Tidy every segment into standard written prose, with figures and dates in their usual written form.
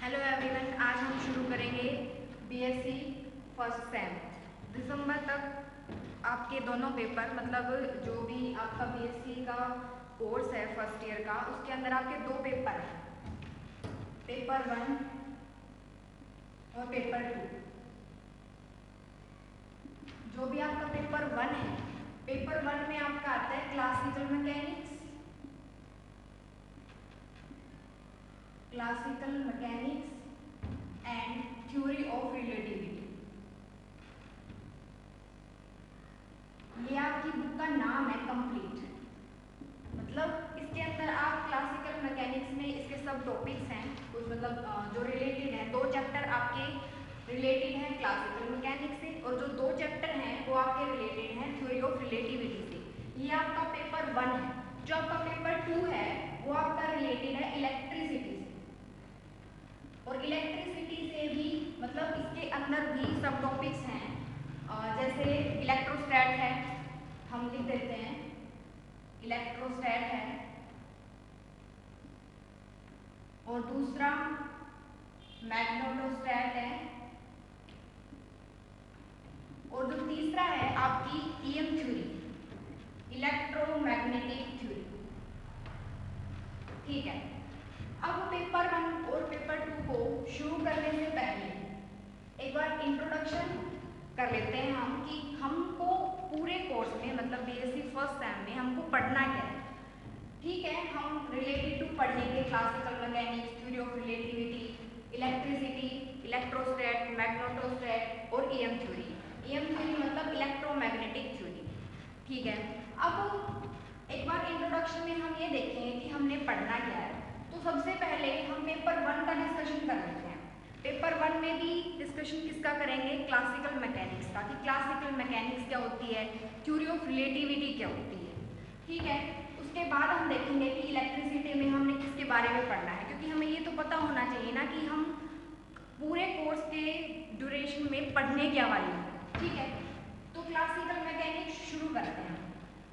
Hello everyone, आज हम शुरू करेंगे बीएससी फर्स्ट सेम। दिसंबर तक आपके दोनों पेपर मतलब जो भी आपका बीएससी का कोर्स है फर्स्ट ईयर का, उसके अंदर आपके दो पेपर हैं, पेपर 1 और पेपर 2। जो भी आपका पेपर 1 है, पेपर 1 में आपका आता है classical mechanics and theory of relativity. ये आपकी बुक का नाम है कंप्लीट। मतलब इसके अंदर आप क्लासिकल मैकेनिक्स में इसके सब टॉपिक्स हैं कुछ मतलब जो रिलेटेड हैं। दो चैप्टर आपके रिलेटेड हैं क्लासिकल मैकेनिक्स से और जो दो चैप्टर हैं वो आपके रिलेटेड हैं थ्योरी ऑफ रिलेटिविटी से। ये आपका पेपर 1 है। जो आपका पेपर 2 है वो आपका रिलेटेड है इलेक्ट्रिसिटी से, और इलेक्ट्रिसिटी से भी मतलब इसके अंदर भी सब टॉपिक्स हैं। जैसे इलेक्ट्रोस्टैट है, हम लिख देते हैं इलेक्ट्रोस्टैट है, और दूसरा मैग्नेटोस्टैट है, और जो तीसरा है आपकी ईएम थ्योरी, इलेक्ट्रोमैग्नेटिक थ्योरी। ठीक है, अब पेपर 1 और पेपर 2 को शुरू करने से पहले एक बार इंट्रोडक्शन कर लेते हैं हम कि हमको पूरे कोर्स में मतलब बीएससी फर्स्ट सेम में हमको पढ़ना क्या है। ठीक है, हम रिलेटेड टू पढ़ेंगे classical mechanics, theory of relativity, electricity, electrostat, magnetostat और ईएम थ्योरी। ईएम थ्योरी मतलब इलेक्ट्रोमैग्नेटिक थ्योरी। ठीक है, अब एक बार इंट्रोडक्शन में हम ये देखेंगे कि हमने पढ़ना क्या है। तो सबसे पहले हम पेपर 1 का डिस्कशन कर लेते हैं। पेपर 1 में भी डिस्कशन किसका करेंगे? क्लासिकल मैकेनिक्स का, कि क्लासिकल मैकेनिक्स क्या होती है, थ्योरी ऑफ रिलेटिविटी क्या होती है। ठीक है, उसके बाद हम देखेंगे कि इलेक्ट्रिसिटी में हमने किसके बारे में पढ़ना है, क्योंकि हमें ये तो पता होना चाहिए ना कि हम पूरे कोर्स के ड्यूरेशन में पढ़ने क्या वाले हैं। ठीक है, तो क्लासिकल मैकेनिक्स शुरू करते हैं।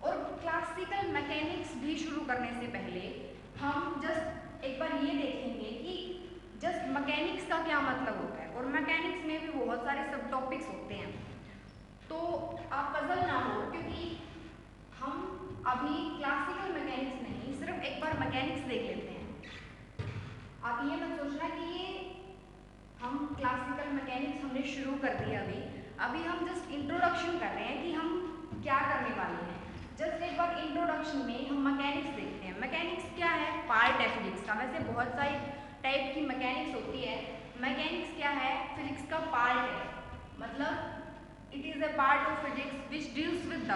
और क्लासिकल मैकेनिक्स भी शुरू करने से पहले हम जस्ट एक बार ये देखेंगे कि जस्ट मैकेनिक्स का क्या मतलब होता है, और मैकेनिक्स में भी बहुत सारे सब टॉपिक्स होते हैं। तो आप पजल ना हो, क्योंकि हम अभी क्लासिकल मैकेनिक्स नहीं, सिर्फ एक बार मैकेनिक्स देख लेते हैं। आप ये मत सोचना कि ये हम क्लासिकल मैकेनिक्स हमने शुरू कर दिया। अभी हम जस्ट इंट्रोडक्शन कर रहे हैं कि हम क्या करने वाले हैं। जस्ट एक बार इंट्रोडक्शन में हम मैकेनिक्स देखते हैं। मैकेनिक्स क्या है? पार्ट है फिजिक्स का। वैसे बहुत सारी टाइप की मैकेनिक्स होती है। मैकेनिक्स क्या है? फिजिक्स का पार्ट है। मतलब it is a part of physics which deals with the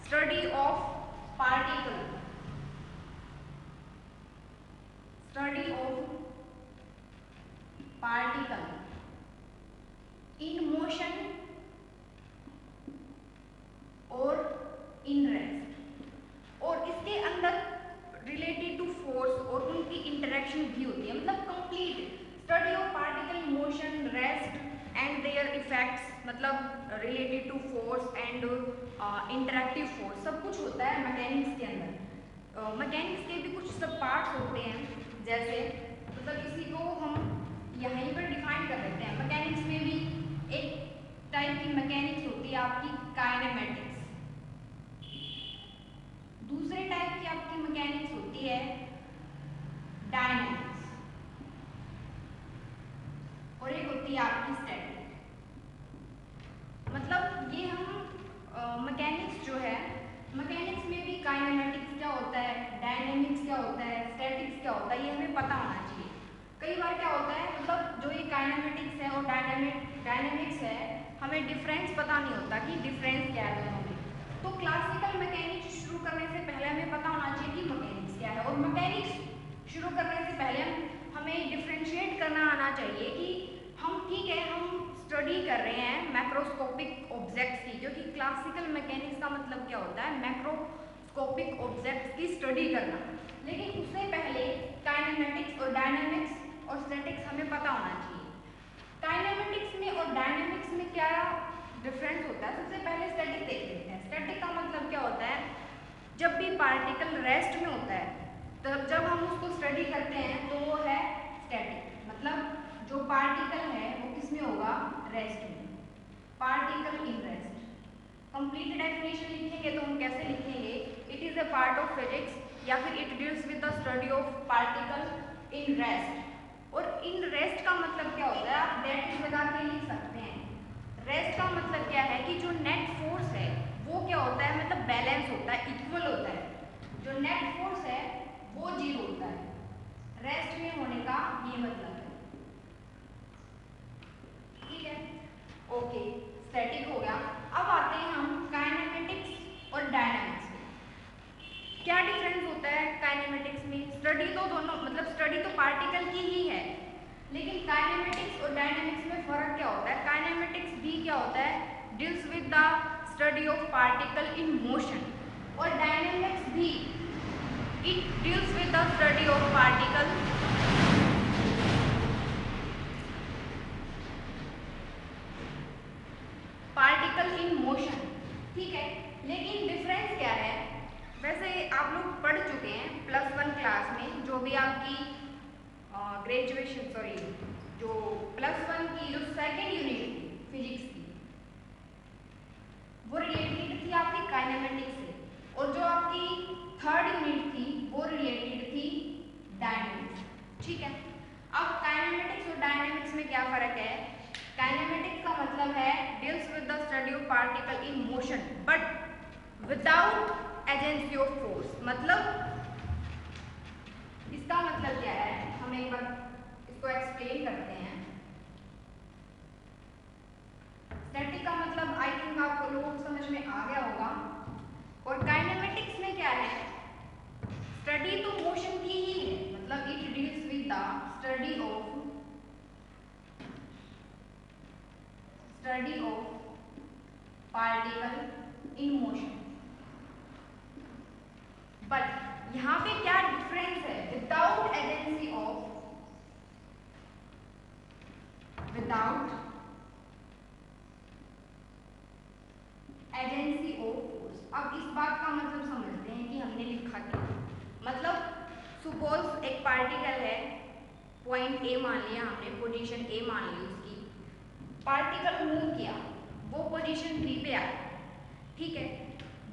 study of particle, study of particle in motion और इन रेस्ट, और इसके अंदर रिलेटेड टू फोर्स और उनकी इंटरेक्शन भी होती है। मतलब complete study of particle motion, rest and their effects, मतलब related to force and interactive force, सब कुछ होता है मैकेनिक्स के अंदर। मैकेनिक्स के भी कुछ सब पार्ट्स होते हैं, जैसे मतलब इसी को हम यहीं पर डिफाइन कर लेते हैं। मैकेनिक्स में भी एक टाइप की मैकेनिक्स होती है आपकी काइनेमेटिक्स, दूसरे टाइप की आपकी मैकेनिक्स होती है डायनेमिक्स, और एक होती है आपकी स्टैटिक। मतलब ये हम मैकेनिक्स जो है, मैकेनिक्स में भी काइनेमेटिक्स क्या होता है, डायनेमिक्स क्या होता है, स्टैटिक्स क्या होता है, ये हमें पता होना चाहिए। कई बार क्या होता है, मतलब जो ये काइनेमेटिक्स है और डायनेमिक्स है, हमें डिफरेंस पता नहीं होता कि डिफरेंस क्या है दोनों में। तो क्लासिकल मैकेनिक्स शुरू करने से पहले हमें पता होना चाहिए कि मैकेनिक्स क्या है, और मैकेनिक्स शुरू करने से पहले हमें डिफ्रेंशिएट करना आना चाहिए कि हम ठीक है हम स्टडी कर रहे हैं मैक्रोस्कोपिक ऑब्जेक्ट्स की, क्योंकि क्लासिकल मैकेनिक्स का मतलब क्या होता है, मैक्रोस्कोपिक ऑब्जेक्ट्स की स्टडी करना। लेकिन उससे पहले काइनेमेटिक्स और डायनेमिक्स और स्टैटिक्स हमें पता होना चाहिए। काइनेमेटिक्स में और डायनेमिक्स में क्या डिफरेंस होता है, सबसे पहले स्टैटिक देख लेते हैं। स्टैटिक का मतलब क्या होता है, जब भी पार्टिकल रेस्ट में होता है, तब जब हम उसको स्टडी करते हैं तो वो है स्टैटिक। मतलब होगा रेस्ट में, particle in rest. Complete definition लिखेंगे तो हम कैसे लिखेंगे, it is a part of physics या फिर it deals with the study of particle in rest. और इन रेस्ट का मतलब क्या होता है, आप दैट इज लगा के लिख सकते हैं। रेस्ट का मतलब क्या है कि जो नेट फोर्स है वो क्या होता है, मतलब बैलेंस होता है, इक्वल होता है। जो नेट फोर्स है वो जीरो होता है, रेस्ट में होने का ये मतलब है। ठीक है, ओके, स्टैटिक हो गया। अब आते हैं हम काइनेमेटिक्स और डायनामिक्स में। क्या डिफरेंस होता है काइनेमेटिक्स में? स्टडी तो दोनों, मतलब स्टडी तो पार्टिकल की ही है, लेकिन काइनेमेटिक्स और डायनामिक्स में फर्क क्या होता है? काइनेमेटिक्स भी क्या होता है, deals with the study of particle in motion, और डायनामिक्स भी it deals with the study of particle in motion. ठीक है, लेकिन डिफरेंस क्या है? वैसे आप लोग पढ़ चुके हैं +1 क्लास में, जो भी आपकी ग्रेजुएशन सॉरी जो +1 की जो सेकेंड यूनिट थी फिजिक्स की, वो रिलेटेड थी आपकी काइनेमेटिक्स से, और जो आपकी थर्ड यूनिट थी वो रिलेटेड थी डायनेमिक्स। ठीक है, अब काइनेमेटिक्स और डायनेमिक्स में क्या फर्क है? काइनेमेटिक्स का मतलब है deals with the study of particle in motion but without agency of force. मतलब इसका मतलब क्या है, हम एक बार इसको एक्सप्लेन करते हैं। स्टैटिक का मतलब आई थिंक आपको लोगों को समझ में आ गया होगा, और काइनेमेटिक्स में क्या है, स्टडी तो मोशन की ही है, मतलब it deals with the study of particle in motion. But यहां पे क्या डिफरेंस है? Without agency of force. अब इस बात का मतलब समझते हैं कि हमने लिखा क्या। मतलब सपोज एक पार्टिकल है, पॉइंट ए मान लिया हमने, पोजीशन ए मान ली उसकी, पार्टिकल मूव किया, वो पोजीशन बी पे आया। ठीक है,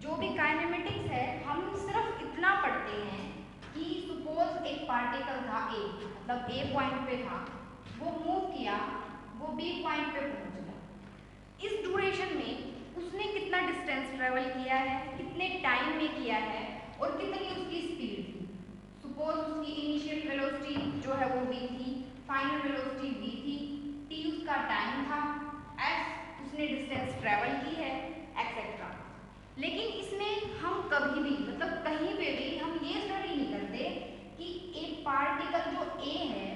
जो भी काइनेमेटिक्स है हम सिर्फ इतना पढ़ते हैं कि सपोज एक पार्टिकल था ए, मतलब ए पॉइंट पे था, वो मूव किया, वो बी पॉइंट पे पहुंच गया। इस ड्यूरेशन में उसने कितना डिस्टेंस ट्रेवल किया है, कितने टाइम में किया है, और कितनी उसकी स्पीड थी। सपोज उसकी इनिशियल वेलोसिटी जो है वो v थी, फाइनल वेलोसिटी v थी, t उसका टाइम था, s उसने डिस्टेंस ट्रेवल की है, एक्सेट्रा। लेकिन इसमें हम कभी भी, मतलब कहीं पे भी हम ये स्टडी नहीं करते कि एक पार्टिकल जो a है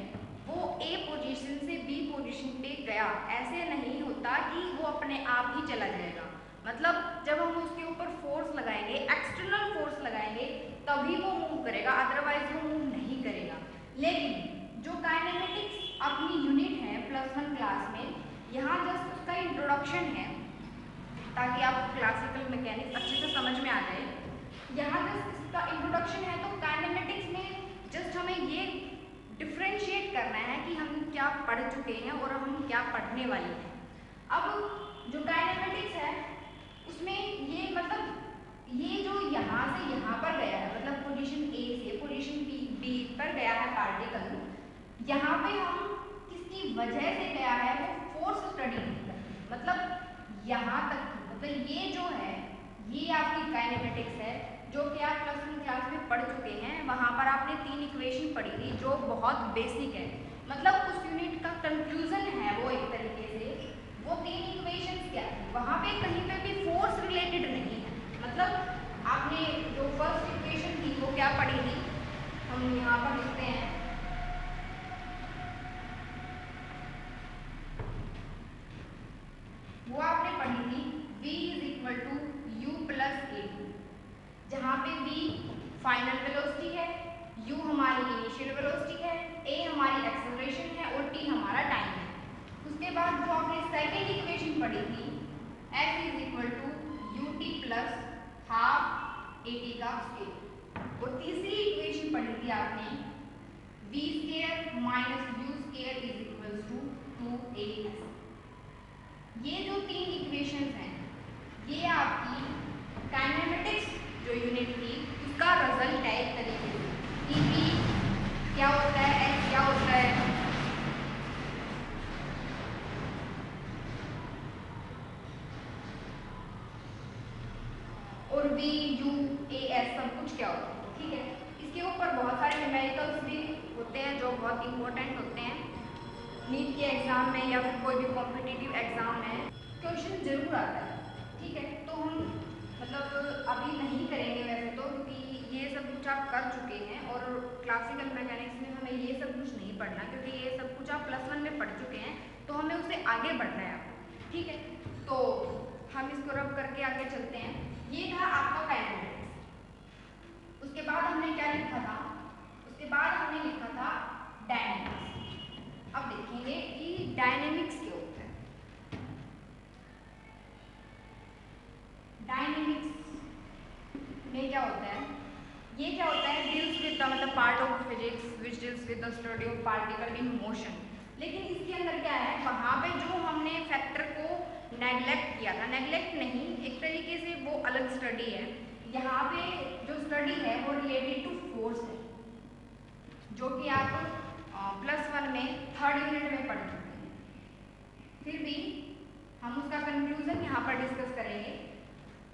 वो a पोजीशन से b पोजीशन पे गया। ऐसे नहीं होता कि वो अपने आप ही चला जाएगा। मतलब जब हम उसके ऊपर फोर्स लगाएंगे, एक्सटर्नल फोर्स लगाएंगे, तभी वो मूव करेगा, अदरवाइज वो मूव नहीं करेगा। लेकिन जो काइनेमेटिक्स अपनी यूनिट है +1 क्लास में, यहाँ जस्ट उसका इंट्रोडक्शन है ताकि आपको क्लासिकल मैकेनिक्स अच्छे से समझ में आ जाए। यहाँ जस्ट इसका इंट्रोडक्शन है, तो काइनेमेटिक्स में जस्ट हमें ये डिफ्रेंशिएट करना है कि हम क्या पढ़ चुके हैं और हम क्या पढ़ने वाले हैं। अब जो काइनेमेटिक्स है उसमें ये मतलब ये जो यहाँ से यहाँ पर गया है, मतलब पोजीशन ए से पोजीशन बी पर गया है पार्टिकल, यहाँ पे हम किसकी वजह से गया है वो फोर्स स्टडी नहीं करते। मतलब यहाँ तक, मतलब ये जो है ये आपकी काइनेमेटिक्स है, जो कि आप +1 क्लास में पढ़ चुके हैं। वहाँ पर आपने 3 इक्वेशन पढ़ी थी जो बहुत बेसिक है, मतलब उस यूनिट का कंक्लूजन है वो एक तरीके से। वो 3 इक्वेशंस क्या थी, वहाँ पे कहीं पे भी फोर्स रिलेटेड नहीं है। मतलब आपने जो फर्स्ट इक्वेशन थी वो क्या पढ़ी थी, हम यहाँ पर लिखते हैं, वो आपने पढ़ी थी v = u + a2, जहाँ पे v फाइनल वेलोसिटी है, u हमारी इनिशियल वेलोसिटी है, a हमारी एक्सेलरेशन है और t हमारा टाइम है। उसके बाद जो आपने सेकेंड इक्वेशन पढ़ी थी f = ut + ½ at का स्क्वायर, और तीसरी इक्वेशन पढ़ी थी आपने v² - u² = 2as। ये जो तीन इक्वेशंस हैं ये आपकी काइनेमेटिक्स जो यूनिट थी उसका रिजल्ट है एक तरीके से कि V क्या होता है, H क्या होता है, और V U A S सब कुछ क्या होता है। ठीक है, इसके ऊपर बहुत सारे न्यूमेरिकल्स भी होते हैं जो बहुत इंपॉर्टेंट होते हैं नीट के एग्जाम में या फिर कोई भी कॉम्पिटिटिव एग्जाम में क्वेश्चन जरूर आता है। ठीक है, तो हम मतलब अभी नहीं करेंगे वैसे तो, क्योंकि ये सब कुछ आप कर चुके हैं और क्लासिकल मैकेनिक्स में हमें ये सब कुछ नहीं पढ़ना, क्योंकि ये सब कुछ आप +1 में पढ़ चुके हैं, तो हमें उससे आगे बढ़ना है आपको। ठीक है, तो हम इसको रब करके आगे चलते हैं। ये था आपका काइनेमेटिक्स। उसके बाद हमने क्या लिखा था, उसके बाद हमने लिखा था डायनेमिक्स। अब देखेंगे कि डायनेमिक्स क्या होता है। डायनेमिक्स में क्या होता है, ये क्या होता है, डील्स विद द मतलब part of physics which deals with the study of particle in motion. लेकिन इसके अंदर क्या है, वहां पे जो हमने फैक्टर को नेग्लेक्ट किया था, नेग्लेक्ट नहीं, एक तरीके से वो अलग स्टडी है। यहाँ पे जो स्टडी है वो रिलेटेड टू फोर्स है, जो कि आप +1 में 3rd यूनिट में पढ़ चुके हैं। फिर भी हम उसका कंक्लूजन यहाँ पर डिस्कस करेंगे।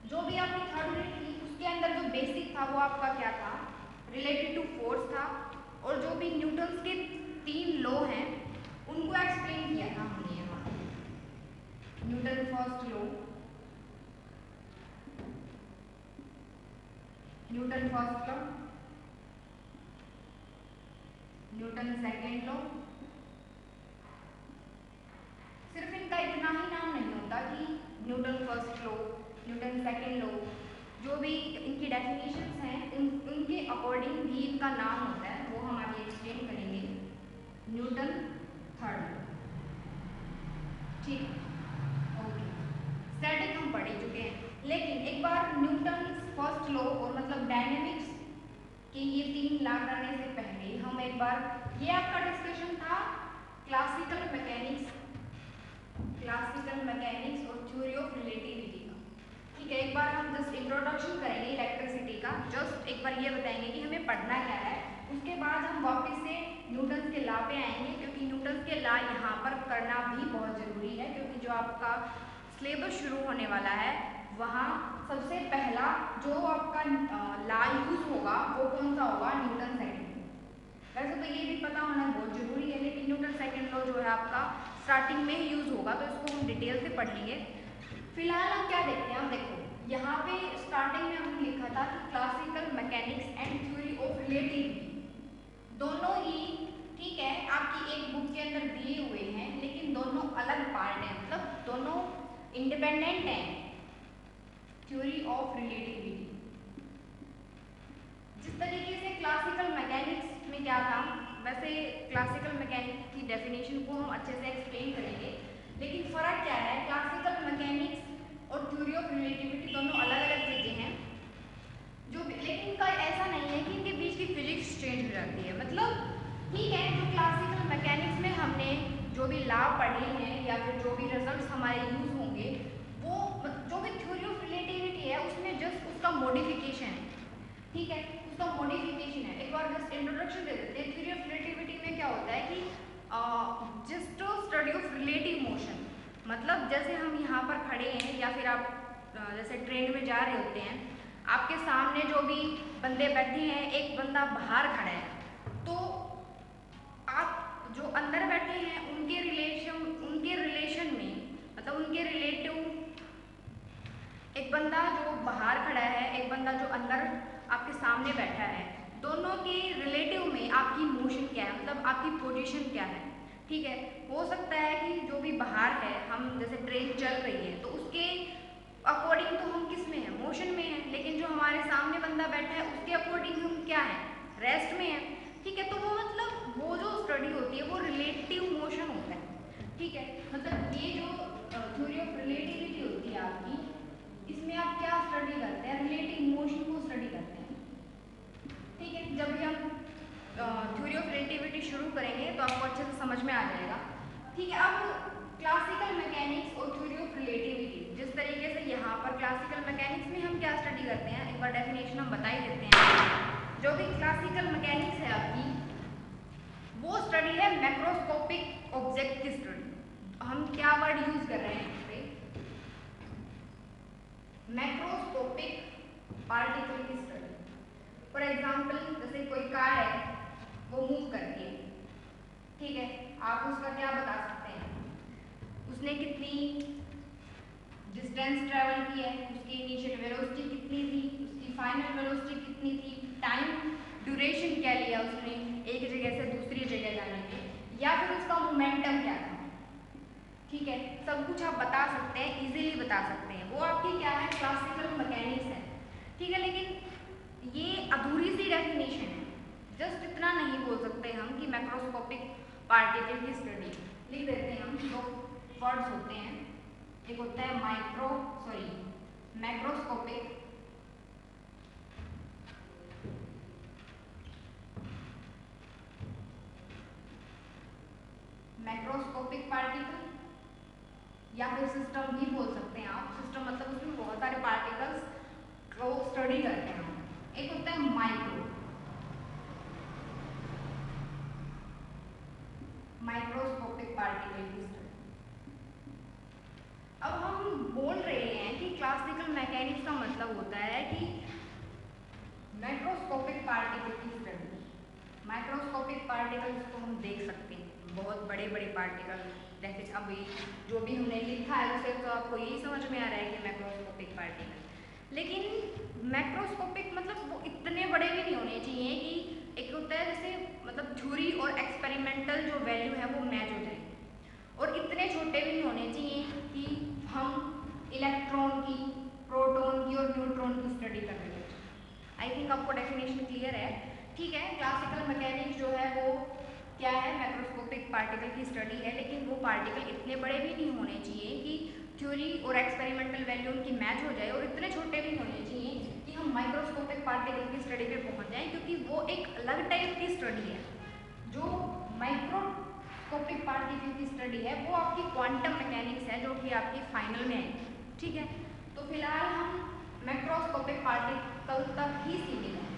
जो भी आपकी 3rd यूनिट थी उसके अंदर जो बेसिक था वो आपका क्या था, रिलेटेड टू फोर्स था, और जो भी न्यूटन्स के 3 लॉ हैं उनको एक्सप्लेन किया था हमने यहाँ। Newton first law, Newton first law, Newton second law. सिर्फ इनका इतना ही नाम नहीं होता कि Newton first law, Newton second law, जो भी इनकी डेफिनेशंस हैं उनके अकॉर्डिंग भी इनका नाम होता है, वो हम आगे एक्सप्लेन करेंगे। न्यूटन थर्ड लॉ, ठीक, ओके, स्टैटिक हम पढ़ चुके हैं। लेकिन एक बार न्यूटन फर्स्ट लॉ और मतलब डायनेमिक्स के ये 3 ला करने से पहले हम एक बार, ये आपका डिस्कशन था क्लासिकल मैकेनिक्स, क्लासिकल मैकेनिक्स और थ्योरी ऑफ रिलेटिविटी का। ठीक है, एक बार हम जस्ट इंट्रोडक्शन करेंगे इलेक्ट्रिसिटी का, जस्ट एक बार ये बताएंगे कि हमें पढ़ना क्या है। उसके बाद हम वापस से न्यूटन के लॉ पे आएंगे, क्योंकि न्यूटन के लॉ यहाँ पर करना भी बहुत ज़रूरी है, क्योंकि जो आपका सिलेबस शुरू होने वाला है वहाँ सबसे पहला जो आपका लॉ यूज होगा वो कौन सा होगा, न्यूटन सेकेंड। वैसे तो ये भी पता होना बहुत जरूरी है, लेकिन न्यूटन सेकेंड लॉ जो है आपका स्टार्टिंग में ही यूज होगा, तो इसको हम डिटेल से पढ़ेंगे। फिलहाल हम क्या देखते हैं, हम देखो यहाँ पे स्टार्टिंग में हमने लिखा था कि classical mechanics and theory of relativity, दोनों ही ठीक है आपकी एक बुक के अंदर दिए हुए हैं, लेकिन दोनों अलग पार्ट हैं, मतलब दोनों इंडिपेंडेंट हैं। थ्योरी ऑफ रिलेटिविटी, जिस तरीके से क्लासिकल मैकेनिक्स में क्या था, वैसे क्लासिकल मैकेनिक्स की डेफिनेशन को हम अच्छे से एक्सप्लेन करेंगे, लेकिन फ़र्क क्या है, क्लासिकल मैकेनिक्स और थ्योरी ऑफ रिलेटिविटी दोनों अलग अलग चीज़ें हैं, जो लेकिन इनका ऐसा नहीं है कि इनके बीच की फिजिक्स चेंज हो जाती है। मतलब ठीक है, जो क्लासिकल मैकेनिक्स में हमने जो भी लॉ पढ़े हैं या फिर जो भी रिजल्ट्स हमारे यूज होंगे, वो जो भी थ्योरी ऑफ रिलेटिविटी है उसमें जस्ट उसका मॉडिफिकेशन है। ठीक है, उसका मॉडिफिकेशन है। एक बार जस्ट इंट्रोडक्शन दे देते हैं। थ्योरी ऑफ रिलेटिविटी में क्या होता है कि just study of relative motion, मतलब जैसे हम यहाँ पर खड़े हैं या फिर आप जैसे ट्रेन में जा रहे होते हैं, आपके सामने जो भी बंदे बैठे हैं, एक बंदा बाहर खड़ा है, तो आप जो अंदर बैठे हैं उनके रिलेशन में, मतलब उनके रिलेटिव, एक बंदा जो बाहर खड़ा है, एक बंदा जो अंदर आपके सामने बैठा है, दोनों के रिलेटिव में आपकी मोशन क्या है, मतलब आपकी पोजीशन क्या है। ठीक है, हो सकता है कि जो भी बाहर है, हम जैसे ट्रेन चल रही है तो उसके अकॉर्डिंग तो हम किस में है, मोशन में है, लेकिन जो हमारे सामने बंदा बैठा है उसके अकॉर्डिंग हम क्या है, रेस्ट में है। ठीक है, तो वो मतलब वो जो स्टडी होती है वो रिलेटिव मोशन होता है। ठीक है, मतलब ये जो थ्योरी ऑफ रिलेटिविटी होती है आपकी, इसमें आप क्या स्टडी करते हैं, रिलेटिव मोशन को स्टडी करते हैं। ठीक है, जब भी हम थ्योरी ऑफ रिलेटिविटी शुरू करेंगे तो आपको अच्छे से समझ में आ जाएगा। ठीक है, अब क्लासिकल मैकेनिक्स और थ्योरी ऑफ रिलेटिविटी, जिस तरीके से यहाँ पर क्लासिकल मैकेनिक्स में हम क्या स्टडी करते हैं, एक बार डेफिनेशन हम बता ही देते हैं। जो भी क्लासिकल मैकेनिक्स है आपकी, वो स्टडी है मैक्रोस्कोपिक ऑब्जेक्ट की स्टडी। हम क्या वर्ड यूज कर रहे हैं यहाँ पे, मैक्रोस्कोपिक पार्टिकल की स्टडी। फॉर एग्जाम्पल, जैसे कोई कार है, वो मूव करती है, ठीक है, आप उसका क्या बता सकते हैं, उसने कितनी डिस्टेंस ट्रेवल की है, उसकी इनिशियल वेलोसिटी कितनी थी, उसकी फाइनल वेलोसिटी कितनी थी, टाइम ड्यूरेशन क्या लिया उसने एक जगह से दूसरी जगह जाने के, या फिर उसका मोमेंटम क्या था, ठीक है, सब कुछ आप बता सकते हैं, इजीली बता सकते हैं। वो आपकी क्या है, क्लासिकल मैकेनिक्स है, ठीक है। लेकिन ये अधूरी सी डेफिनेशन है, जस्ट इतना नहीं बोल सकते हम कि मैक्रोस्कोपिक पार्टिकल की स्टडी। लिख देते हैं हम, दो वर्ड्स होते हैं, एक होता है मैक्रोस्कोपिक पार्टिकल, या फिर सिस्टम भी बोल सकते हैं आप। सिस्टम मतलब उसमें बहुत सारे पार्टिकल्स को स्टडी करते हैं हम। एक होता है माइक्रोस्कोपिक पार्टिकल की स्टडी। अब हम बोल रहे हैं कि क्लासिकल मैकेनिक्स का मतलब होता है कि मैक्रोस्कोपिक पार्टिकल की स्टडी। माइक्रोस्कोपिक पार्टिकल्स को हम देख सकते हैं, बहुत बड़े बड़े पार्टिकल, जैसे अभी जो भी हमने लिखा है उससे तो आपको यही समझ में आ रहा है कि मैक्रोस्कोपिक पार्टिकल। लेकिन मैक्रोस्कोपिक मतलब वो इतने बड़े भी नहीं होने चाहिए कि एक होता है जैसे मतलब थ्योरी और एक्सपेरिमेंटल जो वैल्यू है वो मैच हो जाए, और इतने छोटे भी नहीं होने चाहिए कि हम इलेक्ट्रॉन की, प्रोटॉन की और न्यूट्रॉन की स्टडी कर रहे हैं। आई थिंक आपको डेफिनेशन क्लियर है, ठीक है। क्लासिकल मैकेनिक्स जो है वो क्या है, मैक्रोस्कोपिक पार्टिकल की स्टडी है, लेकिन वो पार्टिकल इतने बड़े भी नहीं होने चाहिए कि थ्योरी और एक्सपेरिमेंटल वैल्यू उनकी मैच हो जाए, और इतने छोटे भी होने चाहिए कि हम माइक्रोस्कोपिक पार्टिकल की स्टडी पे पहुंच जाएं, क्योंकि वो एक अलग टाइप की स्टडी है। जो माइक्रोस्कोपिक पार्टिकल की स्टडी है वो आपकी क्वांटम मैकेनिक्स है, जो कि आपकी फाइनल में है, ठीक है। तो फिलहाल हम मैक्रोस्कोपिक पार्टिकल तक ही सीमित हैं,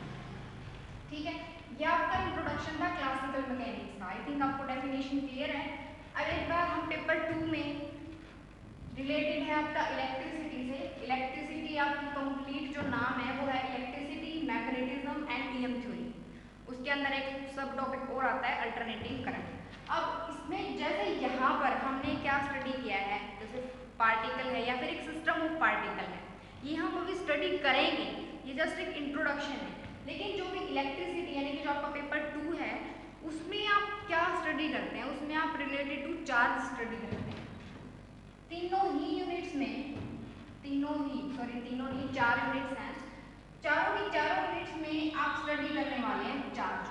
ठीक है। यह आपका इंट्रोडक्शन था क्लासिकल मैकेनिक्स का। आई थिंक आपको डेफिनेशन क्लियर है। अब एक बार हम पेपर 2 में रिलेटेड है आपका इलेक्ट्रिसिटी से। इलेक्ट्रिसिटी आपकी कंप्लीट जो नाम है वो है electricity, magnetism and EM theory. उसके अंदर एक सब टॉपिक और आता है, अल्टरनेटिंग करंट। अब इसमें जैसे यहाँ पर हमने क्या स्टडी किया है, जैसे पार्टिकल है या फिर एक सिस्टम ऑफ पार्टिकल है, ये हम अभी स्टडी करेंगे, ये जस्ट एक इंट्रोडक्शन है। लेकिन जो भी इलेक्ट्रिसिटी यानी कि जो आपका पेपर 2 है, उसमें आप क्या स्टडी करते हैं, उसमें आप रिलेटेड टू चार्ज स्टडी करते हैं। तीनों ही यूनिट्स में, तीनों ही 4 यूनिट्स हैं, चारों की चारों यूनिट्स में आप स्टडी करने वाले हैं चार्ज।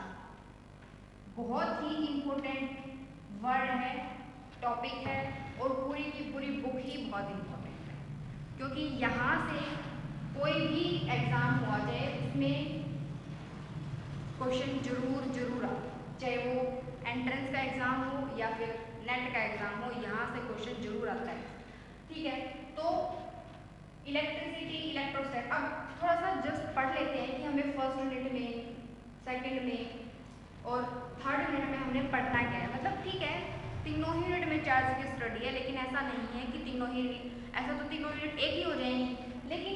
बहुत ही इंपॉर्टेंट वर्ड है, टॉपिक है, और पूरी की पूरी बुक ही बहुत इंपॉर्टेंट है, क्योंकि यहाँ से कोई भी एग्जाम हुआ जाए उसमें क्वेश्चन जरूर आता, चाहे वो एंट्रेंस का एग्जाम हो या फिर नेट का एग्जाम हो, यहाँ से क्वेश्चन जरूर आता है, ठीक है। तो इलेक्ट्रिसिटी, इलेक्ट्रोस्टैटिक, अब थोड़ा सा जस्ट पढ़ लेते हैं कि हमें फर्स्ट यूनिट में, सेकंड में और थर्ड यूनिट में हमने पढ़ना क्या है। मतलब ठीक है, तीनों ही यूनिट में चार्ज की स्टडी है, लेकिन ऐसा नहीं है कि तीनों ही, ऐसा तो तीनों यूनिट एक ही हो जाएंगी, लेकिन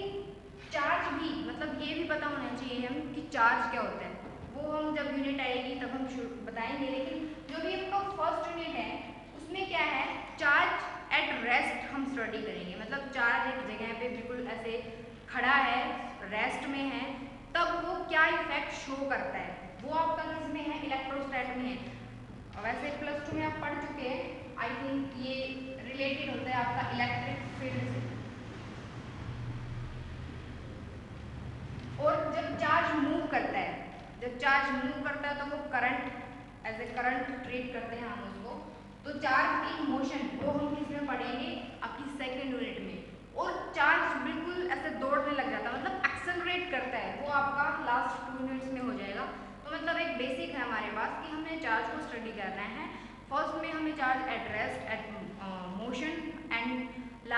चार्ज भी मतलब ये भी पता होना चाहिए हम कि चार्ज क्या होता है। वो हम जब यूनिट आएगी तब हम बताएंगे, लेकिन जो भी आपका फर्स्ट यूनिट है उसमें क्या है, चार्ज एट रेस्ट हम स्टडी करेंगे। मतलब चार्ज एक जगह पे बिल्कुल ऐसे खड़ा है, रेस्ट में है, तब वो क्या इफेक्ट शो करता है, वो आपका किस में है, इलेक्ट्रोस्टैट में है। और वैसे +2 में आप पढ़ चुके हैं, आई थिंक ये रिलेटेड होता है आपका इलेक्ट्रिक फील्ड से। और जब चार्ज मूव करता है, तो वो current, as a current treat करते हैं हम उसको। तो चार्ज इन मोशन वो हम किस में पढ़ेंगे, आपकी सेकेंड यूनिट में। और चार्ज बिल्कुल ऐसे दौड़ने लग जाता है, मतलब एक्सेलरेट करता है, वो आपका लास्ट 2 यूनिट्स में हो जाएगा। तो मतलब एक बेसिक है हमारे पास कि हमें चार्ज को स्टडी करना है। फर्स्ट में हमें charge at rest, at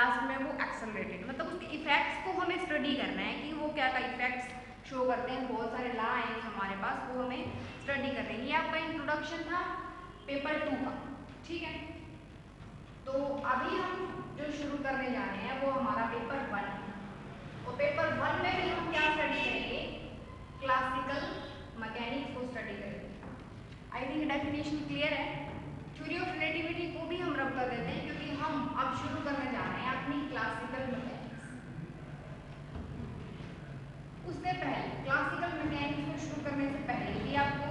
last में वो एक्सेलरेटेड, मतलब उसके इफेक्ट्स को हमें स्टडी करना है कि वो क्या क्या इफेक्ट्स शो करते हैं। बहुत सारे लॉ हैं हमारे पास, वो हमें स्टडी कर रहे हैं। ये आपका इंट्रोडक्शन था पेपर 2 का, ठीक है। तो अभी हम जो शुरू करने जा रहे हैं वो हमारा पेपर 1 है, और पेपर 1 में भी हम क्या स्टडी करेंगे, क्लासिकल मैकेनिक्स को स्टडी करेंगे। आई थिंक डेफिनेशन क्लियर है। थ्योरी ऑफ रिलेटिविटी को भी हम रब कर देते हैं, क्योंकि हम अब शुरू करने जा रहे हैं अपनी क्लासिकल मैकेनिक्स। उससे पहले क्लासिकल मैकेनिक्स को शुरू करने से पहले भी आपको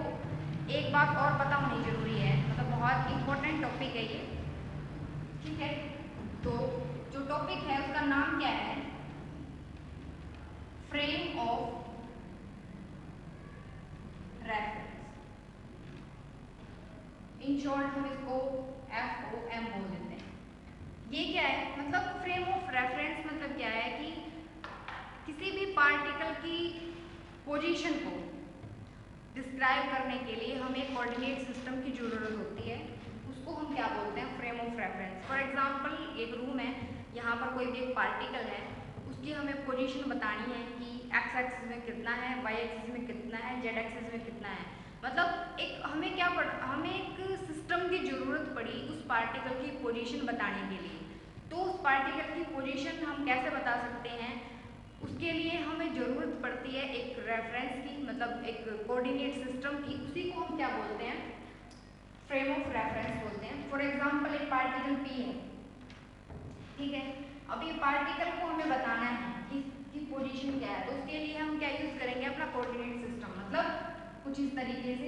एक बात और पता होनी जरूरी है, मतलब बहुत इंपॉर्टेंट टॉपिक है ये, ठीक है। तो जो टॉपिक है उसका नाम क्या है, frame of reference. In short हम इसको FOM बोल देते हैं। ये क्या है, मतलब फ्रेम ऑफ रेफरेंस मतलब क्या है कि किसी भी पार्टिकल की पोजीशन को डिस्क्राइब करने के लिए हमें कोऑर्डिनेट सिस्टम की जरूरत होती है, उसको हम क्या बोलते हैं, frame of reference. For example एक रूम है, यहाँ पर कोई भी एक पार्टिकल है, उसकी हमें पोजीशन बतानी है कि एक्स एक्सिस में कितना है, वाई एक्सिस में कितना है, जेड एक्सिस में कितना है। मतलब एक हमें क्या हमें एक सिस्टम की जरूरत पड़ी उस पार्टिकल की पोजीशन बताने के लिए। तो उस पार्टिकल की पोजीशन हम कैसे बता सकते हैं, उसके लिए हमें ज़रूरत पड़ती है एक रेफरेंस की, मतलब एक कोऑर्डिनेट सिस्टम की। उसी को हम क्या बोलते हैं, फ्रेम ऑफ रेफरेंस बोलते हैं। फॉर एग्जांपल एक पार्टिकल P है, ठीक है। अब ये पार्टिकल को हमें बताना है कि इसकी पोजीशन क्या है, तो उसके लिए हम क्या यूज़ करेंगे, अपना कोऑर्डिनेट सिस्टम। मतलब कुछ इस तरीके से,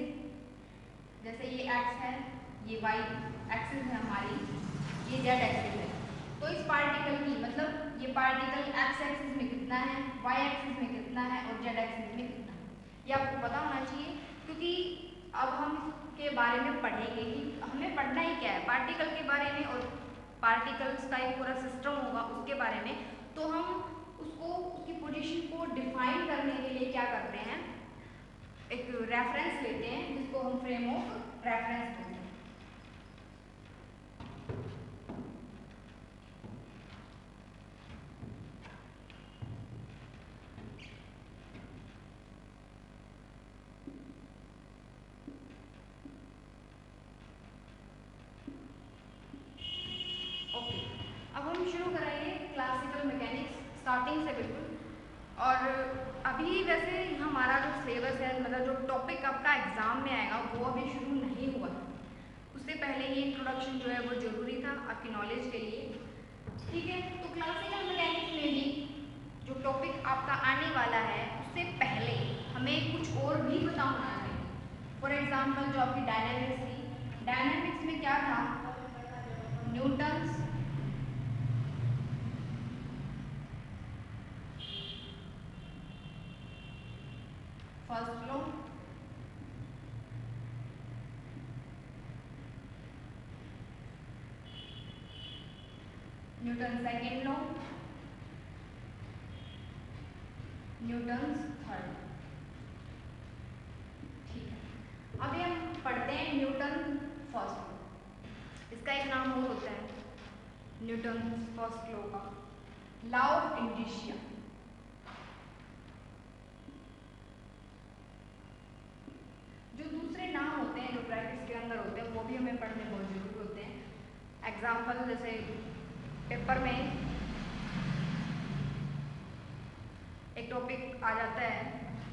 जैसे ये x है, ये y एक्सिस है हमारी, ये z एक्सिस है। तो इस पार्टिकल की, मतलब ये पार्टिकल x एक्सिस में कितना है, y एक्सिस में कितना है और z एक्सिस में कितना है, ये आपको पता होना चाहिए। क्योंकि अब हम इसके बारे में पढ़ेंगे कि हमें पढ़ना ही क्या है, पार्टिकल के बारे में, और पार्टिकल्स का एक पूरा सिस्टम होगा उसके बारे में। तो हम उसको, उसकी पोजीशन को डिफाइन करने के लिए क्या करते हैं, एक रेफरेंस लेते हैं जिसको हम फ्रेम ऑफ रेफरेंस बोलते हैं। ओके, अब हम शुरू करेंगे क्लासिकल मैकेनिक्स स्टार्टिंग से बिल्कुल। और अभी वैसे हमारा जो सिलेबस है, मतलब जो टॉपिक आपका एग्जाम में आएगा वो अभी शुरू नहीं हुआ है। उससे पहले ये इंट्रोडक्शन जो है वो जरूरी था आपकी नॉलेज के लिए, ठीक है। तो क्लासिकल मैकेनिक्स में भी जो टॉपिक आपका आने वाला है उससे पहले हमें कुछ और भी पता होना चाहिए। फॉर एग्जाम्पल जो आपकी डायनामिक्स थी, डायनामिक्स में क्या था, Newton's first law, Newton second law, Newton's third. ठीक है, अभी हम पढ़ते हैं न्यूटन फर्स्ट लॉ। इसका एक नाम और होता है न्यूटन फर्स्ट लॉ का लॉ ऑफ इनर्शिया। जो दूसरे नाम होते हैं जो प्रैक्टिस के अंदर होते हैं वो भी हमें पढ़ने बहुत जरूरी होते हैं। एग्जाम्पल जैसे पेपर में एक टॉपिक आ जाता है,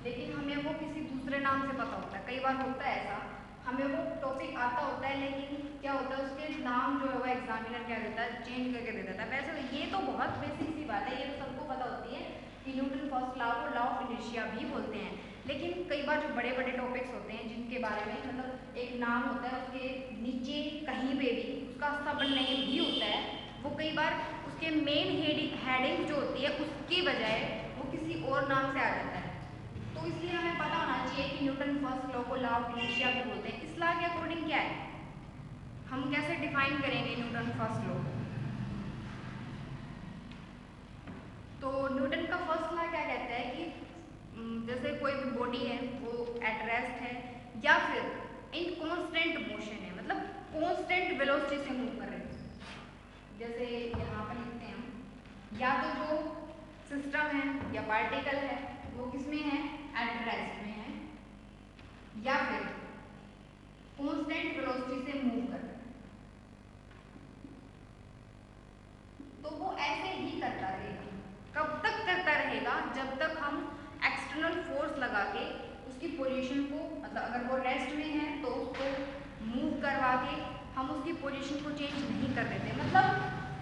लेकिन हमें वो किसी दूसरे नाम से पता होता है। कई बार होता है ऐसा, हमें वो टॉपिक आता होता है लेकिन क्या होता है उसके नाम जो है वो एग्जामिनर क्या देता है, चेंज करके दे देता है। वैसे ये तो बहुत बेसिक सी बात है, ये तो सबको पता होती है कि न्यूटन फर्स्ट लॉ को लॉ ऑफ इनर्शिया भी बोलते हैं। लेकिन कई बार जो बड़े बड़े टॉपिक्स होते हैं जिनके बारे में मतलब एक नाम होता है, उसके नीचे कहीं पे भी उसका सब नेम भी होता है, वो कई बार उसके मेन हेडिंग जो होती है उसकी बजाय वो किसी और नाम से आ जाता है। तो इसलिए हमें पता होना चाहिए कि न्यूटन फर्स्ट लॉ को लॉ ऑफ इनर्शिया भी बोलते हैं। इस लॉ के अकॉर्डिंग क्या है, हम कैसे डिफाइन करेंगे न्यूटन फर्स्ट लॉ। तो न्यूटन का फर्स्ट लॉ क्या कहता है कि जैसे कोई भी बॉडी है वो एट रेस्ट है या फिर इन कांस्टेंट मोशन है, मतलब कांस्टेंट वेलोसिटी से मूव कर रहे हैं। जैसे यहाँ पर लिखते हैं हम या तो जो सिस्टम है या पार्टिकल है वो किस में है, एट रेस्ट में है, या फिर कांस्टेंट वेलोसिटी से मूव कर रहा है। तो वो ऐसे ही करता रहेगा। कब तक करता रहेगा, जब तक हम एक्सटर्नल फोर्स लगा के उसकी पोजीशन को, मतलब अगर वो रेस्ट में है तो उसको मूव करवा के हम उसकी पोजीशन को चेंज नहीं कर देते। मतलब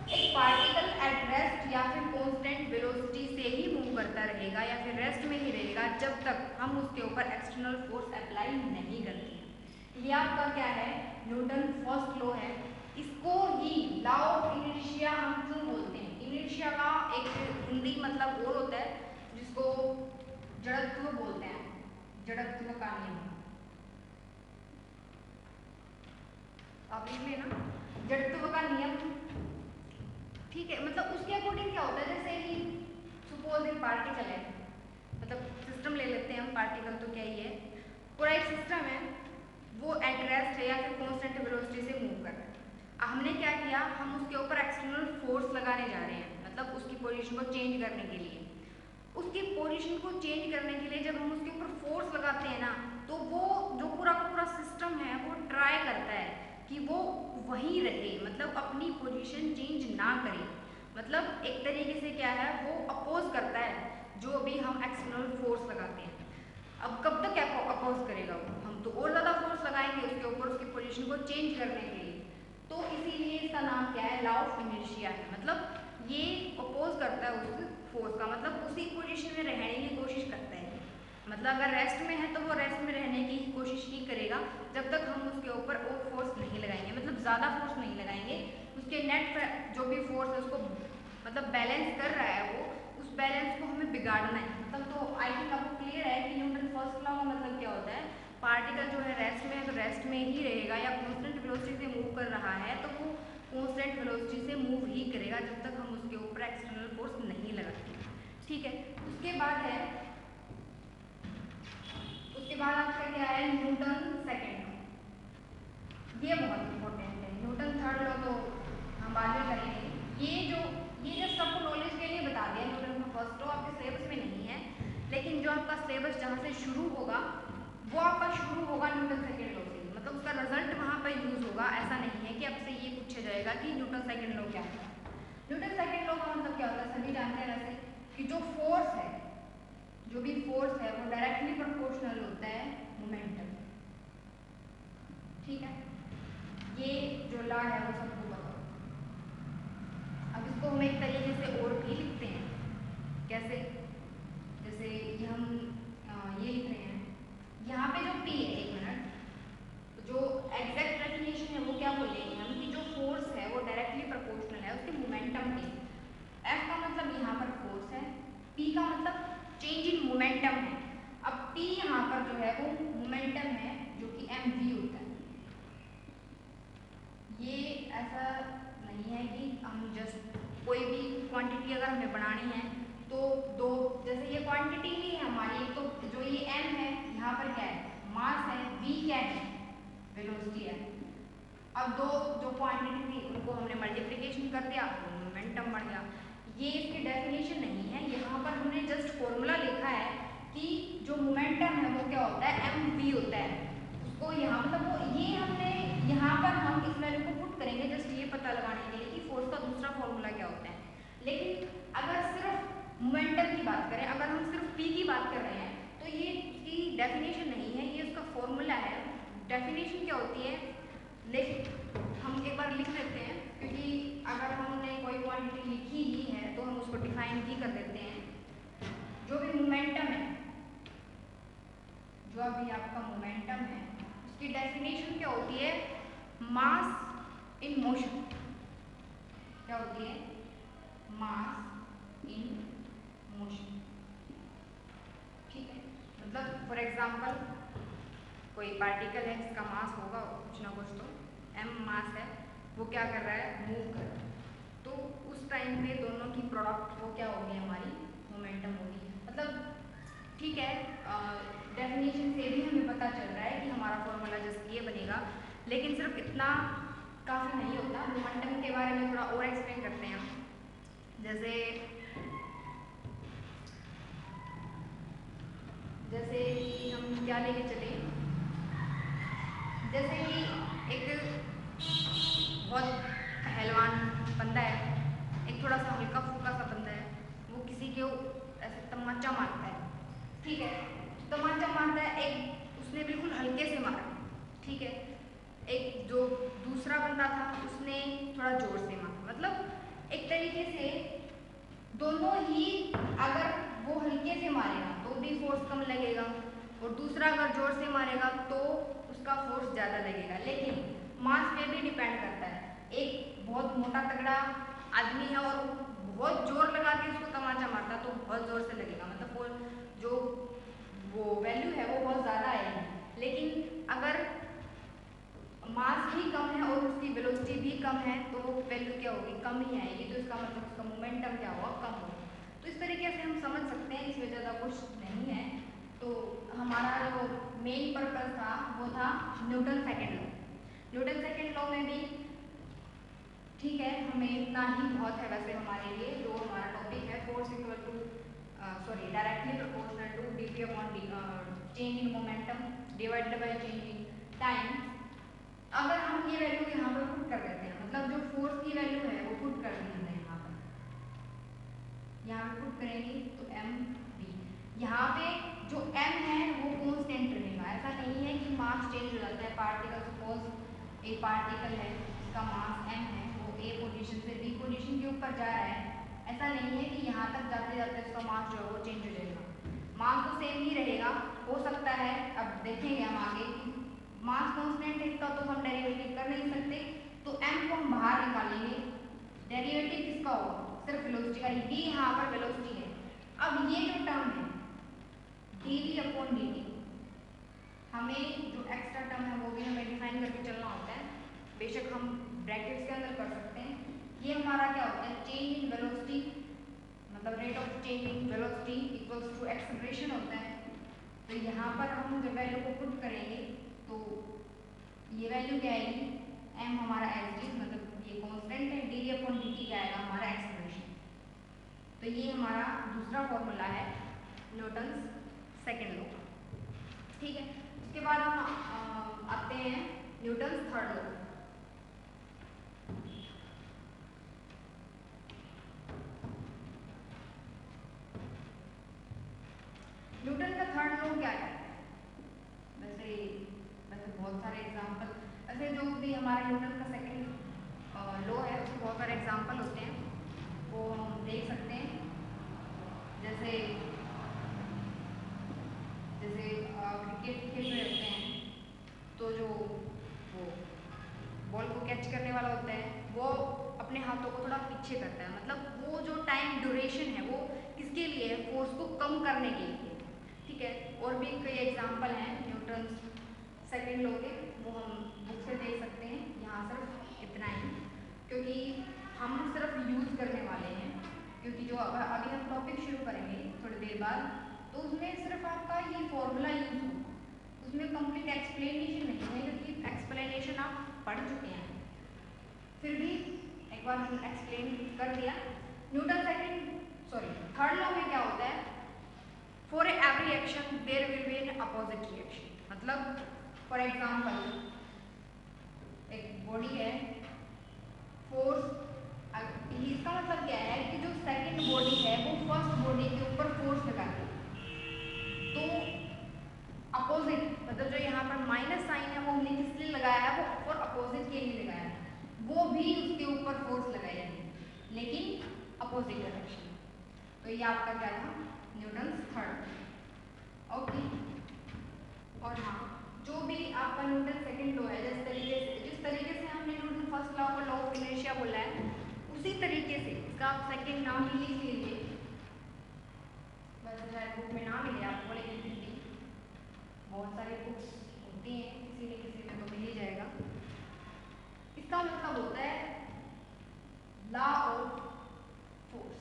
एक पार्टिकल एट रेस्ट या फिर कांस्टेंट वेलोसिटी से ही मूव करता रहेगा या फिर रेस्ट में ही रहेगा जब तक हम उसके ऊपर एक्सटर्नल फोर्स अप्लाई नहीं करते हैं। ये आपका क्या है, न्यूटन फर्स्ट लॉ है। इसको ही लॉ ऑफ इनर्शिया हम क्यों बोलते हैं। इनर्शिया का एक हिंदी मतलब और होता है जिसको जड़त्व बोलते हैं, जड़त्व का नियम। आप लिख लेना जड़त्व का नियम, ठीक है। मतलब उसके अकॉर्डिंग क्या होता है, जैसे ही सपोज एक पार्टिकल है, मतलब सिस्टम ले लेते हैं हम, पार्टिकल तो क्या ही है, पूरा एक सिस्टम है, वो एट रेस्ट है या फिर कांस्टेंट वेलोसिटी से मूव कर रहा है। हमने क्या किया, हम उसके ऊपर एक्सटर्नल फोर्स लगाने जा रहे हैं, मतलब उसकी पोजीशन को चेंज करने के लिए। उसकी पोजीशन को चेंज करने के लिए जब हम उसके ऊपर फोर्स लगाते हैं ना, तो वो जो पूरा का पूरा सिस्टम है वो ट्राई करता है कि वो वहीं रहे, मतलब अपनी पोजीशन चेंज ना करे। मतलब एक तरीके से क्या है, वो अपोज करता है जो भी हम एक्सटर्नल फोर्स लगाते हैं। अब कब तक अपोज करेगा वो, हम तो और ज़्यादा फोर्स लगाएंगे उसके ऊपर उसकी पोजीशन को चेंज करने के लिए। तो इसीलिए इसका नाम क्या है, लॉ ऑफ इनर्शिया है। मतलब ये अपोज करता है उस फोर्स का, मतलब उसी पोजीशन में रहने की कोशिश करता है। मतलब अगर रेस्ट में है तो वो रेस्ट में रहने की कोशिश ही करेगा जब तक हम उसके ऊपर और फोर्स नहीं लगाएंगे, मतलब ज़्यादा फोर्स नहीं लगाएंगे। उसके नेट जो भी फोर्स है उसको मतलब बैलेंस कर रहा है वो, उस बैलेंस को हमें बिगाड़ना है। मतलब तो आई थिंक आपको क्लियर है कि न्यूटन फर्स्ट लॉ का मतलब क्या होता है। पार्टिकल जो है रेस्ट में है तो रेस्ट में ही रहेगा, या कांस्टेंट वेलोसिटी से मूव कर रहा है तो वो कांस्टेंट वेलोसिटी से मूव ही करेगा जब तक हम उसके ऊपर एक्सटर्नल फोर्स नहीं लगाते। ठीक है, उसके बाद है, उसके बाद आपका क्या है, न्यूटन सेकंड लॉ। ये बहुत इंपॉर्टेंट है। न्यूटन थर्ड लॉ तो हम बाद में करेंगे। ये जस्ट सबको नॉलेज के लिए बता दिया। न्यूटन का फर्स्ट लॉ आपके सिलेबस में नहीं है, लेकिन जो आपका सिलेबस जहाँ से शुरू होगा वो आपका शुरू होगा न्यूटन सेकंड लॉ से, मतलब उसका रिजल्ट वहाँ पर यूज होगा। ऐसा नहीं है कि आपसे ये पूछा जाएगा कि न्यूटन सेकंड लॉ क्या है। न्यूटन सेकंड लॉ का मतलब क्या होता है, सभी जानते हैं वैसे कि जो फोर्स है, जो भी फोर्स है वो डायरेक्टली प्रोपोर्शनल होता है मोमेंटम। ठीक है, ये जो लॉ है वो सबको पता होगा। अब इसको हम एक तरीके से और भी लिखते हैं, कैसे, जैसे ये हम ये लिख रहे हैं, यहाँ पे जो P है, एक मिनट, जो एग्जैक्ट डेफिनेशन है वो क्या बोलेंगे हम कि जो फोर्स है वो डायरेक्टली प्रोपोर्शनल है उसके मोमेंटम के। F का मतलब यहाँ पर फोर्स है, P का मतलब चेंज इन मोमेंटम है। अब P यहाँ पर जो है वो मोमेंटम है जो कि mv होता है। ये ऐसा नहीं है कि हम जस्ट कोई भी क्वांटिटी अगर हमें बनानी है तो दो, जैसे ये क्वांटिटी नहीं है हमारी, तो जो ये m है यहाँ पर क्या है, मास है, v क्या है, वेलोसिटी है। अब दो जो क्वांटिटी थी उनको हमने मल्टीप्लिकेशन कर दिया तो मोमेंटम बढ़ गया। ये इसकी डेफिनेशन नहीं है, यहाँ पर हमने जस्ट फॉर्मूला लिखा है कि जो मोमेंटम है वो क्या होता है, mv होता है। उसको यहाँ मतलब वो ये हमने यहाँ पर हम इस वैल्यू को पुट करेंगे जस्ट ये पता लगाने के लिए कि फोर्स का दूसरा फॉर्मूला क्या होता है। लेकिन अगर सिर्फ मोमेंटम की बात करें, अगर हम सिर्फ p की बात कर रहे हैं तो ये इसकी डेफिनेशन नहीं है, ये उसका फॉर्मूला है। डेफिनेशन क्या होती है, लेकिन हम एक बार लिख लेते हैं, क्योंकि अगर हमने कोई क्वांटिटी लिखी ही है तो हम उसको डिफाइन भी कर देते हैं। जो भी मोमेंटम है, जो अभी आपका मोमेंटम है उसकी डेफिनेशन क्या होती है, मास इन मोशन। क्या होती है, मास इन मोशन। ठीक है, मतलब फॉर एग्जांपल कोई पार्टिकल है जिसका मास होगा कुछ ना कुछ, तो m मास है, वो क्या कर रहा है, मूव कर रहा है, तो उस टाइम पे दोनों की प्रोडक्ट वो क्या होगी, हमारी मोमेंटम होगी। मतलब ठीक है, डेफिनेशन से भी हमें पता चल रहा है कि हमारा फॉर्मूला जस्ट ये बनेगा, लेकिन सिर्फ इतना काफ़ी नहीं होता। मोमेंटम के बारे में थोड़ा और एक्सप्लेन करते हैं हम। जैसे जैसे कि हम क्या लेके चले, जैसे कि एक बहुत पहलवान बंदा है, एक थोड़ा सा हल्का फुल्का सा बंदा है, वो किसी के ऐसे तमाचा मारता है, ठीक है, तमाचा मारता है, एक उसने बिल्कुल हल्के से मारा, ठीक है, एक जो दूसरा बंदा था उसने थोड़ा जोर से मारा, मतलब एक तरीके से दोनों ही, अगर वो हल्के से मारेगा तो भी फोर्स कम लगेगा और दूसरा अगर जोर से मारेगा तो उसका फोर्स ज़्यादा लगेगा, लेकिन मास पे भी डिपेंड करता है। एक बहुत मोटा तगड़ा आदमी है और बहुत जोर लगा के उसको तमाचा मारता तो बहुत जोर से लगेगा, मतलब वो जो वो वैल्यू है वो बहुत ज़्यादा आएगी, लेकिन अगर मास भी कम है और उसकी वेलोसिटी भी कम है तो वैल्यू क्या होगी, कम ही आएगी, तो इसका मतलब उसका मोमेंटम क्या होगा, कम होगा। तो इस तरीके से हम समझ सकते हैं, इसमें ज़्यादा कुछ नहीं है। तो हमारा जो मेन पर्पस था वो था Newton second law. Newton second law में भी ठीक है, हमें इतना ही बहुत है वैसे हमारे लिए। जो हमारा टॉपिक है force equal to directly proportional to dv upon change in momentum divided by change in time. अगर हम ये वैल्यू यहाँ पर पुट कर देते हैं, मतलब जो फोर्स की वैल्यू है वो पुट कर दी हमने यहाँ पर पुट करेंगे तो एम बी, यहाँ पे जो एम है वो कांस्टेंट रहेगा। ऐसा नहीं है कि मास चेंज हो जाता है पार्टिकल, सपोज एक पार्टिकल है जिसका मास एम है, वो ए पोजीशन से बी पोजीशन के ऊपर जा रहा है, ऐसा नहीं है कि यहाँ तक जाते जाते उसका मास जो है वो चेंज हो जाएगा, मास तो सेम ही रहेगा। हो सकता है, अब देखेंगे हम आगे कि मास कांस्टेंट है इसका तो हम डेरिवेटिव कर नहीं सकते, तो m को हम बाहर निकालेंगे, डेरिवेटिव किसका होगा, सिर्फ वेलोसिटी का ही, d यहाँ पर वेलोसिटी है। अब ये जो टर्म है dv अपॉन dt, हमें जो एक्स्ट्रा टर्म है वो भी हमें डिफाइन करके चलना होता है, बेशक हम ब्रैकेट्स के अंदर कर सकते हैं। ये हमारा क्या होता है, चेंज इन वेलोसिटी, मतलब rate of change in velocity equals to acceleration होता है। तो यहाँ पर हम जब वैल्यू को पुट करेंगे तो ये वैल्यू क्या आएगी, m हमारा एच डी, मतलब ये कांस्टेंट है, डी अपॉन डी टी क्या आएगा हमारा एक्सेलरेशन। तो ये हमारा दूसरा फॉर्मूला है न्यूटन्स सेकेंड लॉ, ठीक है। उसके बाद हम आते हैं न्यूटन्स थर्ड लॉ। न्यूटन का थर्ड लॉ क्या है, वैसे बहुत सारे एग्जांपल, ऐसे जो भी हमारे न्यूटन का सेकंड लॉ है उसके बहुत सारे एग्जांपल होते हैं, वो हम देख सकते हैं। जैसे क्रिकेट खेल रहे होते हैं तो जो वो बॉल को कैच करने वाला होता है वो अपने हाथों को थोड़ा पीछे करता है, मतलब वो जो टाइम ड्यूरेशन है वो किसके लिए है, फोर्स को कम करने के लिए, ठीक है। और भी कई एग्जांपल हैं न्यूटन सेकेंड लॉ के, वो हम बुक से देख सकते हैं। यहाँ सिर्फ इतना ही, क्योंकि हम सिर्फ यूज़ करने वाले हैं, क्योंकि जो अभी हम टॉपिक शुरू करेंगे थोड़ी देर बाद, तो उसमें सिर्फ आपका ये फॉर्मूला यूज होगा, उसमें कंप्लीट एक्सप्लेनेशन नहीं है, क्योंकि एक्सप्लेनेशन आप पढ़ चुके हैं। फिर भी एक बार हमने एक्सप्लेन कर दिया। न्यूटन थर्ड लॉ में क्या होता है, for every action there will be an opposite reaction, मतलब फॉर एग्जांपल एक बॉडी है, फोर्स, इसका मतलब क्या है कि जो सेकंड बॉडी है वो फर्स्ट बॉडी के ऊपर फोर्स लगाती है, तो अपोजिट, मतलब जो यहाँ पर माइनस साइन है वो हमने किस लिए लगाया है, वो फॉर अपोजिट के लिए लगाया है, वो भी उसके ऊपर फोर्स लगाएगी लेकिन अपोजिट डायरेक्शन। तो ये आपका क्या था, न्यूटन्स थर्ड, ओके। और हाँ, जो भी आपका न्यूटन सेकंड लॉ है, जिस तरीके से हमने न्यूटन फर्स्ट लॉ को लॉ ऑफ इनर्शिया बोला है, उसी तरीके से इसका आप सेकंड नाम भी लिख लीजिए, वैसे शायद बुक में ना मिले आपको, लेकिन फिर भी बहुत सारी बुक्स होती हैं, किसी न किसी में तो मिल ही जाएगा। इसका मतलब होता है लॉ ऑफ फोर्स।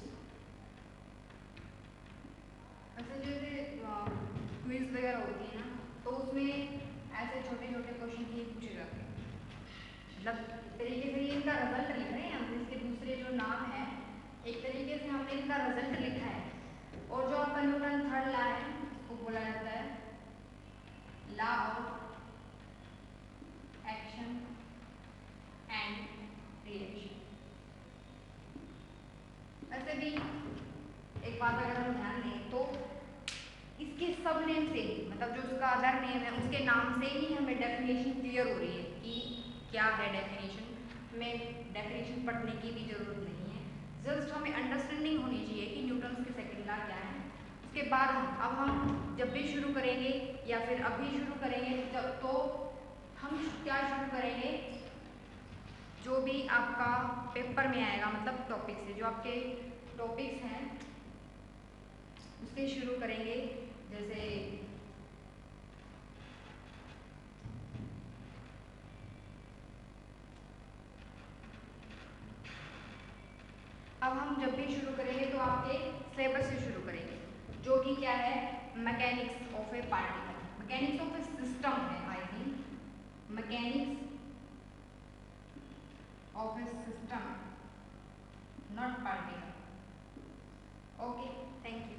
ऐसे जैसे क्विज वगैरह होती है ना, तो उसमें ऐसे छोटे छोटे क्वेश्चन ही पूछे जाते हैं, मतलब तरीके से ये इनका रिजल्ट लिख रहे हैं हम, इसके दूसरे जो नाम है, एक तरीके का रिजल्ट लिखा है। और जो आपका न्यूटन थर्ड लॉ है उसको बोला जाता है law of action and reaction. वैसे भी एक बात अगर हम ध्यान दें तो इसके सब नेम से, मतलब जो उसका अदर नेम है उसके नाम से ही हमें डेफिनेशन क्लियर हो रही है कि क्या है डेफिनेशन। हमें डेफिनेशन पढ़ने की भी जरूरत नहीं है, जस्ट हमें अंडरस्टैंडिंग होनी चाहिए कि न्यूटन के सेकंड लॉ क्या है। उसके बाद हम जब भी शुरू करेंगे या फिर अभी शुरू करेंगे जब, तो हम क्या शुरू करेंगे, जो भी आपका पेपर में आएगा, मतलब टॉपिक से, जो आपके टॉपिक्स हैं उससे शुरू करेंगे। जैसे अब हम जब भी शुरू करेंगे तो आपके सिलेबस से शुरू करेंगे, जो कि क्या है, mechanics of a particle, mechanics of a system है I think, mechanics of a system not particle. Okay, thank you.